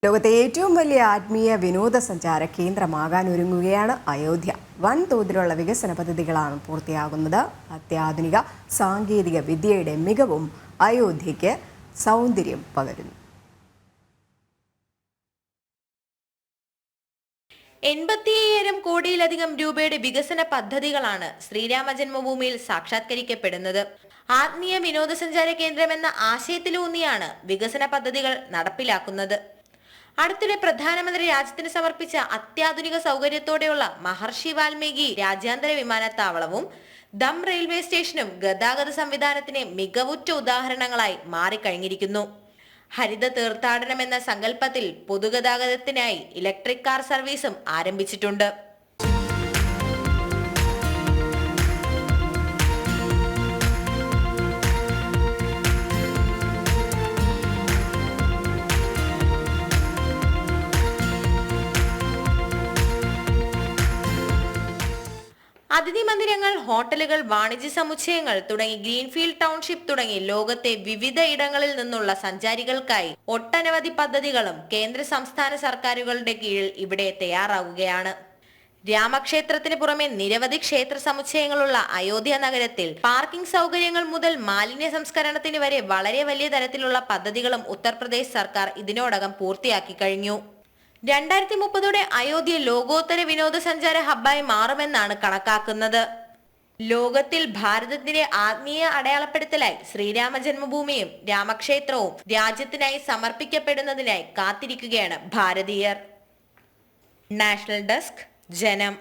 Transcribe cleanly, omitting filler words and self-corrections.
ലോകത്തെ ഏറ്റവും വലിയ ആത്മീയ വിനോദസഞ്ചാര കേന്ദ്രമാകാൻ ഒരുങ്ങുകയാണ് അയോധ്യ. വൻതോതിലുള്ള വികസന പദ്ധതികളാണ് പൂർത്തിയാകുന്നത്. അത്യാധുനിക സാങ്കേതിക വിദ്യയുടെ മികവും അയോധ്യയ്ക്ക് സൗന്ദര്യം പകരുന്നു. 85,000 കോടിയിലധികം രൂപയുടെ വികസന പദ്ധതികളാണ് ശ്രീരാമ ജന്മഭൂമിയിൽ സാക്ഷാത്കരിക്കപ്പെടുന്നത്. ആത്മീയ വിനോദസഞ്ചാര കേന്ദ്രമെന്ന ആശയത്തിലൂന്നിയാണ് വികസന പദ്ധതികൾ നടപ്പിലാക്കുന്നത്. അടുത്തിടെ പ്രധാനമന്ത്രി രാജ്യത്തിന് സമർപ്പിച്ച അത്യാധുനിക സൗകര്യത്തോടെയുള്ള മഹർഷി വാൽമീകി രാജ്യാന്തര വിമാനത്താവളവും ദം റെയിൽവേ സ്റ്റേഷനും ഗതാഗത സംവിധാനത്തിന് മികവുറ്റ ഉദാഹരണങ്ങളായി മാറിക്കഴിഞ്ഞിരിക്കുന്നു. ഹരിത തീർത്ഥാടനം എന്ന സങ്കല്പത്തിൽ പൊതുഗതാഗതത്തിനായി ഇലക്ട്രിക് കാർ സർവീസും ആരംഭിച്ചിട്ടുണ്ട്. അതിഥി മന്ദിരങ്ങൾ, ഹോട്ടലുകൾ, വാണിജ്യ സമുച്ചയങ്ങൾ തുടങ്ങി ഗ്രീൻഫീൽഡ് ടൗൺഷിപ്പ് തുടങ്ങി ലോകത്തെ വിവിധ ഇടങ്ങളിൽ നിന്നുള്ള സഞ്ചാരികൾക്കായി ഒട്ടനവധി പദ്ധതികളും കേന്ദ്ര സംസ്ഥാന സർക്കാരുകളുടെ കീഴിൽ ഇവിടെ തയ്യാറാവുകയാണ്. രാമക്ഷേത്രത്തിന് പുറമെ നിരവധി ക്ഷേത്ര സമുച്ചയങ്ങളുള്ള അയോധ്യ നഗരത്തിൽ പാർക്കിംഗ് സൗകര്യങ്ങൾ മുതൽ മാലിന്യ സംസ്കരണത്തിന് വരെ വളരെ വലിയ തരത്തിലുള്ള പദ്ധതികളും ഉത്തർപ്രദേശ് സർക്കാർ ഇതിനോടകം പൂർത്തിയാക്കി കഴിഞ്ഞു. 2030 അയോധ്യ ലോകോത്തര വിനോദസഞ്ചാര ഹബ്ബായി മാറുമെന്നാണ് കണക്കാക്കുന്നത്. ലോകത്തിൽ ഭാരതത്തിന്റെ ആത്മീയ അടയാളപ്പെടുത്തലായി ശ്രീരാമ ജന്മഭൂമിയും രാമക്ഷേത്രവും രാജ്യത്തിനായി സമർപ്പിക്കപ്പെടുന്നതിനായി കാത്തിരിക്കുകയാണ് ഭാരതീയർ. നാഷണൽ ഡെസ്ക്, ജനം.